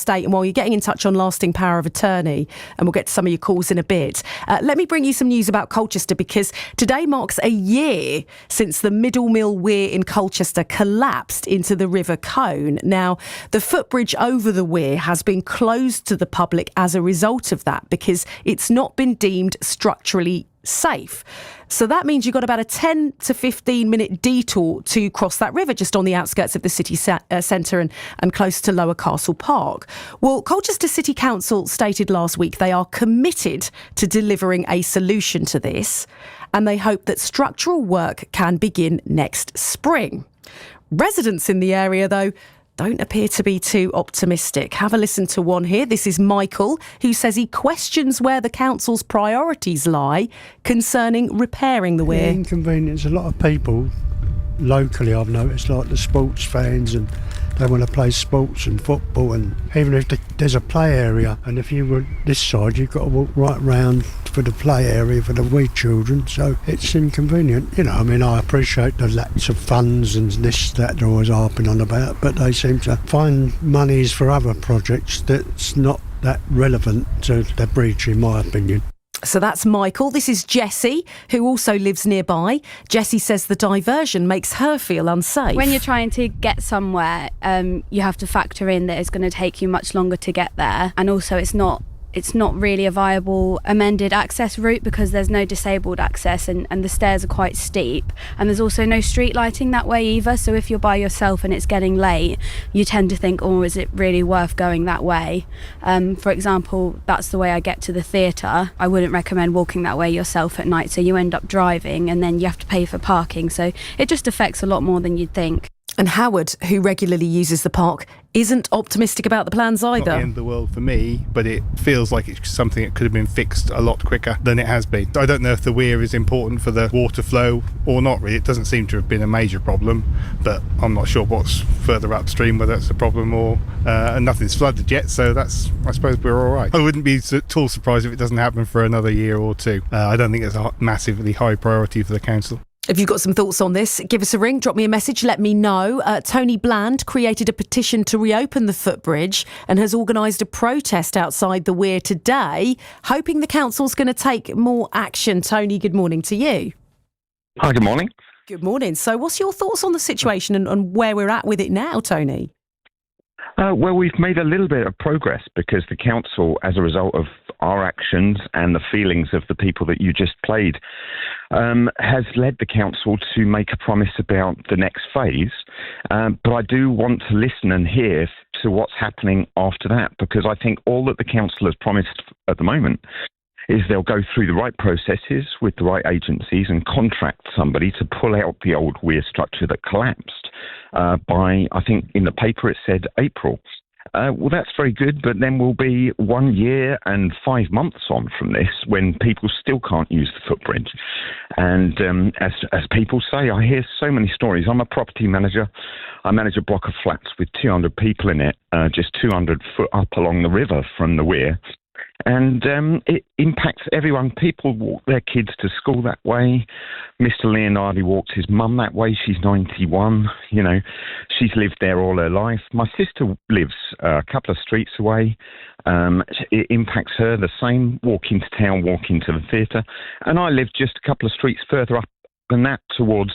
estate. And while you're getting in touch on lasting power of attorney, and we'll get to some of your calls in a bit, let me bring you some news about Colchester, because today marks a year since the Middle Mill Weir in Colchester collapsed into the River Colne. Now, the footbridge over the Weir has been closed to the public as a result of that, because it's not been deemed structurally safe. So that means you've got about a 10 to 15 minute detour to cross that river just on the outskirts of the city centre and close to Lower Castle Park. Well, Colchester City Council stated last week they are committed to delivering a solution to this, and they hope that structural work can begin next spring. Residents in the area, though, don't appear to be too optimistic. Have a listen to one here. This is Michael, who says he questions where the council's priorities lie concerning repairing the Weir. It inconvenience a lot of people locally, I've noticed, like the sports fans, and they want to play sports and football, and even if there's a play area, and if you were this side, you've got to walk right round for the play area for the wee children, so it's inconvenient. You know, I mean, I appreciate the lacks of funds and this, that they're always harping on about, but they seem to find monies for other projects that's not that relevant to the bridge, in my opinion. So that's Michael. This is Jessie, who also lives nearby. Jessie says the diversion makes her feel unsafe. When you're trying to get somewhere, you have to factor in that it's going to take you much longer to get there. And also it's not really a viable amended access route, because there's no disabled access, and the stairs are quite steep, and there's also no street lighting that way either. So if you're by yourself and it's getting late, you tend to think, oh, is it really worth going that way? For example, that's the way I get to the theatre. I wouldn't recommend walking that way yourself at night, so you end up driving and then you have to pay for parking. So it just affects a lot more than you'd think. And Howard, who regularly uses the park, isn't optimistic about the plans either. Not the end of the world for me, but it feels like it's something that could have been fixed a lot quicker than it has been. I don't know if the weir is important for the water flow or not, really. It doesn't seem to have been a major problem, but I'm not sure what's further upstream, whether it's a problem or... and nothing's flooded yet, so I suppose we're all right. I wouldn't be at all surprised if it doesn't happen for another year or two. I don't think it's a massively high priority for the council. If you've got some thoughts on this, give us a ring, drop me a message, let me know. Tony Bland created a petition to reopen the footbridge and has organised a protest outside the Weir today, hoping the council's going to take more action. Tony, good morning to you. Hi, good morning. Good morning. So what's your thoughts on the situation and where we're at with it now, Tony? Well, we've made a little bit of progress because the council, as a result of our actions and the feelings of the people that you just played, has led the council to make a promise about the next phase. But I do want to listen and hear to what's happening after that, because I think all that the council has promised at the moment is they'll go through the right processes with the right agencies and contract somebody to pull out the old weir structure that collapsed by, I think in the paper it said April. Well, that's very good, but then we'll be 1 year and 5 months on from this when people still can't use the footbridge. And as people say, I hear so many stories. I'm a property manager. I manage a block of flats with 200 people in it, just 200 foot up along the river from the weir. And it impacts everyone. People walk their kids to school that way. Mr. Leonardi walks his mum that way. She's 91. You know, she's lived there all her life. My sister lives a couple of streets away. It impacts her the same. Walk into town, walk into the theatre. And I live just a couple of streets further up than that towards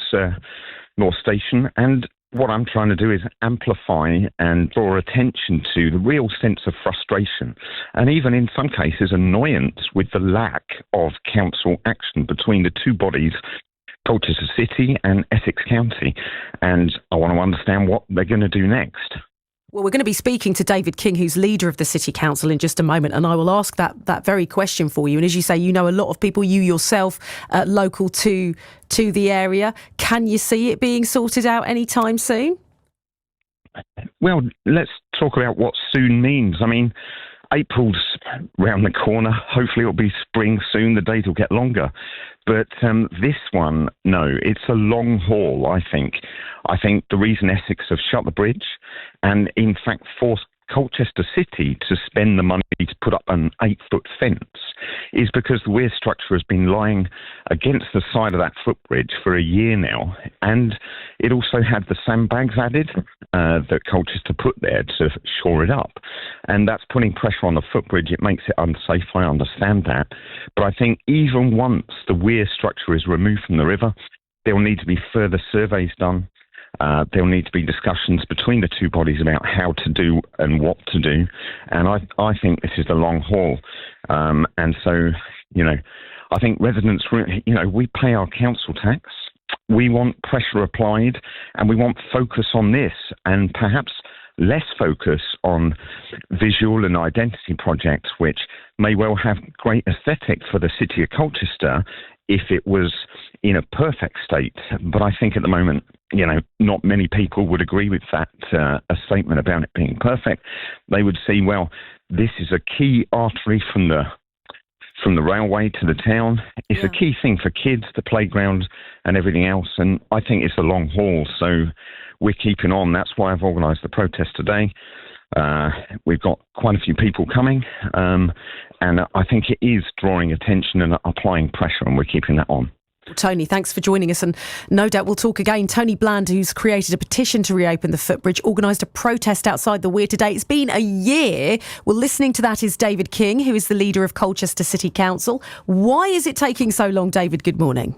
North Station. And what I'm trying to do is amplify and draw attention to the real sense of frustration and even in some cases annoyance with the lack of council action between the two bodies, Colchester City and Essex County. And I want to understand what they're going to do next. Well, we're going to be speaking to David King, who's leader of the City Council, in just a moment, and I will ask that very question for you. And as you say, you know a lot of people, you yourself, local to the area. Can you see it being sorted out anytime soon? Well, let's talk about what soon means. I mean, April's round the corner. Hopefully it'll be spring soon. The days will get longer. But this one, no, it's a long haul, I think. I think the reason Essex have shut the bridge and, in fact, forced Colchester City to spend the money to put up an 8-foot fence is because the Weir structure has been lying against the side of that footbridge for a year now, and it also had the sandbags added that Colchester put there to shore it up, and that's putting pressure on the footbridge. It makes it unsafe, I understand that, but I think even once the Weir structure is removed from the river, there will need to be further surveys done. There'll need to be discussions between the two bodies about how to do and what to do. And I think this is the long haul. And so, I think residents, we pay our council tax. We want pressure applied and we want focus on this and perhaps less focus on visual and identity projects, which may well have great aesthetics for the city of Colchester if it was in a perfect state. But I think at the moment, not many people would agree with that, a statement about it being perfect. They would see, well, this is a key artery from the railway to the town. It's a key thing for kids, the playground and everything else. And I think it's a long haul. So we're keeping on. That's why I've organised the protest today. We've got quite a few people coming. And I think it is drawing attention and applying pressure, and we're keeping that on. Tony, thanks for joining us, and no doubt we'll talk again. Tony Bland, who's created a petition to reopen the footbridge, organised a protest outside the Weir today. It's been a year. Well, listening to that is David King, who is the leader of Colchester City Council. Why is it taking so long, David? Good morning.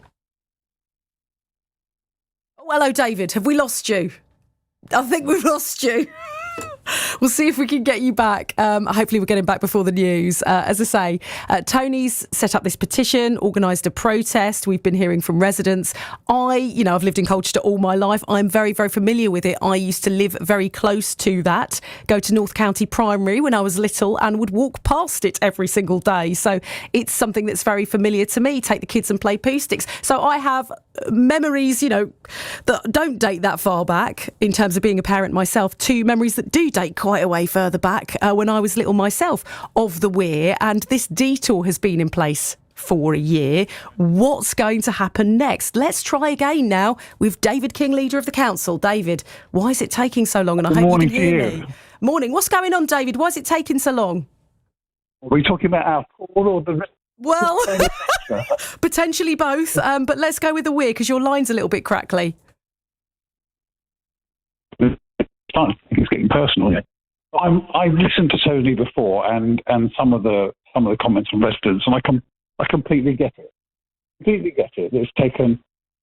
Oh, hello, David. Have we lost you? I think we've lost you. We'll see if we can get you back. Hopefully we'll get him back before the news. As I say, Tony's set up this petition, organised a protest. We've been hearing from residents. I've lived in Colchester all my life. I'm very, very familiar with it. I used to live very close to that, go to North County Primary when I was little and would walk past it every single day. So it's something that's very familiar to me. Take the kids and play poo sticks. So I have memories, that don't date that far back in terms of being a parent myself, to memories that do date quite a way further back when I was little myself of the Weir, and this detour has been in place for a year. What's going to happen next? Let's try again now with David King, leader of the council. David, why is it taking so long? And I hope you can hear me. Morning. What's going on, David? Why is it taking so long? Are we talking about our poor or the... Well, potentially both, but let's go with the Weir because your line's a little bit crackly. It's getting personal. I've listened to Tony before and some of the comments from residents, and I completely get it. It's taken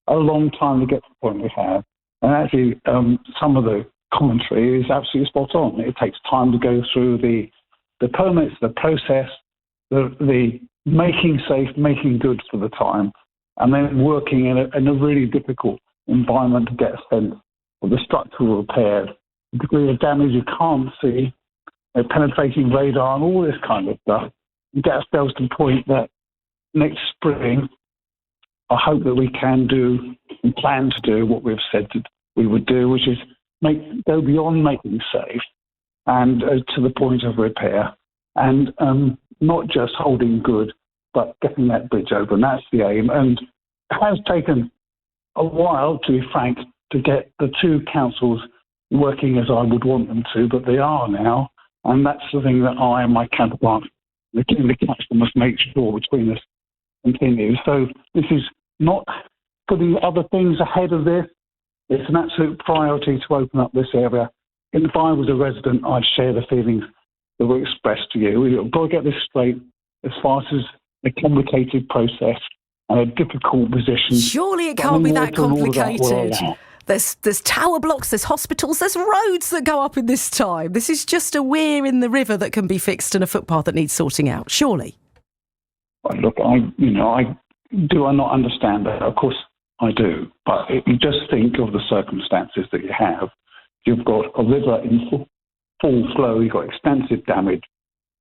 a long time to get to the point we have, and actually some of the commentary is absolutely spot on. It takes time to go through the permits, the process, the making safe, making good for the time, and then working in a really difficult environment to get a sense of the structural repair, the degree of damage you can't see, penetrating radar and all this kind of stuff. We get ourselves to the point that next spring, I hope that we can do and plan to do what we've said that we would do, which is go beyond making safe and to the point of repair, and not just holding good, but getting that bridge open. That's the aim. And it has taken a while, to be frank, to get the two councils working as I would want them to, but they are now. And that's the thing that I and my counterpart, the council, must make sure between us continues. So this is not putting other things ahead of this. It's an absolute priority to open up this area. And if I was a resident, I'd share the feelings that were expressed to you. We've got to get this straight as far as a complicated process and a difficult position. Surely it can't be that complicated. There's tower blocks, there's hospitals, there's roads that go up in this time. This is just a weir in the river that can be fixed and a footpath that needs sorting out, surely. Look, I not understand that? Of course I do. But you just think of the circumstances that you have. You've got a river in full flow, you've got extensive damage,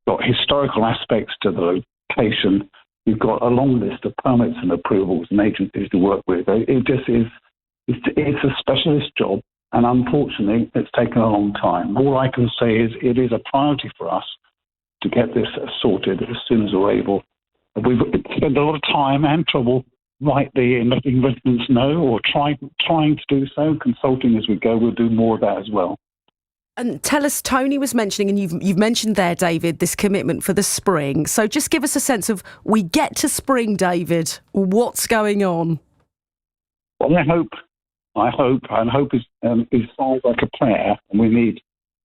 you've got historical aspects to the location, you've got a long list of permits and approvals and agencies to work with. It just is, it's a specialist job, and unfortunately it's taken a long time. All I can say is it is a priority for us to get this sorted as soon as we're able. We've spent a lot of time and trouble rightly in letting residents know, or trying to do so, consulting as we go. We'll do more of that as well. And tell us, Tony was mentioning, and you've mentioned there, David, this commitment for the spring. So just give us a sense of, we get to spring, David, what's going on? Well, I hope, and hope is sounds like a prayer, and we need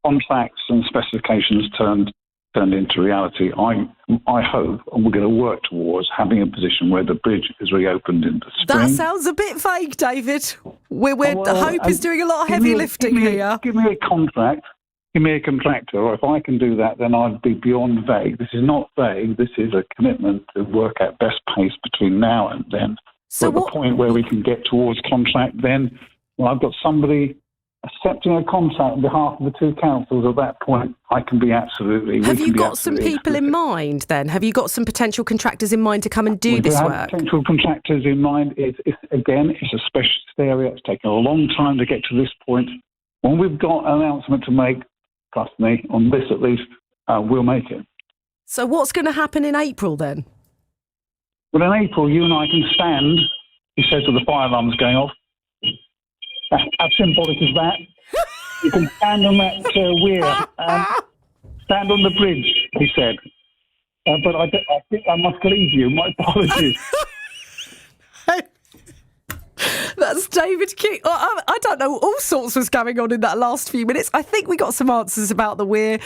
contracts and specifications turned into reality. I hope, and we're going to work towards having a position where the bridge is reopened in the spring. That sounds a bit vague, David. Hope is doing a lot of heavy lifting here. Give me a contract. Give me a contractor, or if I can do that, then I'd be beyond vague. This is not vague. This is a commitment to work at best pace between now and then. So at the point where we can get towards contract, then I've got somebody accepting a contract on behalf of the two councils. At that point, I can be absolutely... Have you got some people in mind, then? Have you got some potential contractors in mind to come and do this work? Potential contractors in mind. It's a specialist area. It's taken a long time to get to this point. When we've got an announcement to make, trust me, on this at least, we'll make it. So what's going to happen in April, then? Well, in April, you and I can stand, he says, with the fire alarms going off. How symbolic is that? You can stand on that Weir, stand on the bridge, he said. But I think I must leave you. My apologies. That's David King. I don't know, all sorts was going on in that last few minutes. I think we got some answers about the Weir.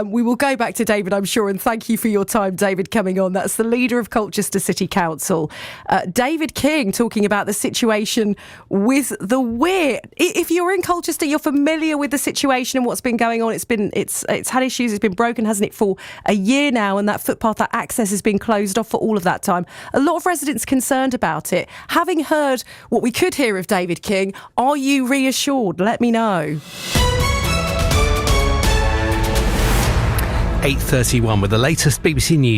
We will go back to David, I'm sure, and thank you for your time, David, coming on. That's the leader of Colchester City Council. David King talking about the situation with the Weir. If you're in Colchester, you're familiar with the situation and what's been going on. It's had issues, it's been broken, hasn't it, for a year now, and that footpath, that access has been closed off for all of that time. A lot of residents concerned about it. Having heard what we could hear of David King, are you reassured? Let me know. 8:31 with the latest BBC News.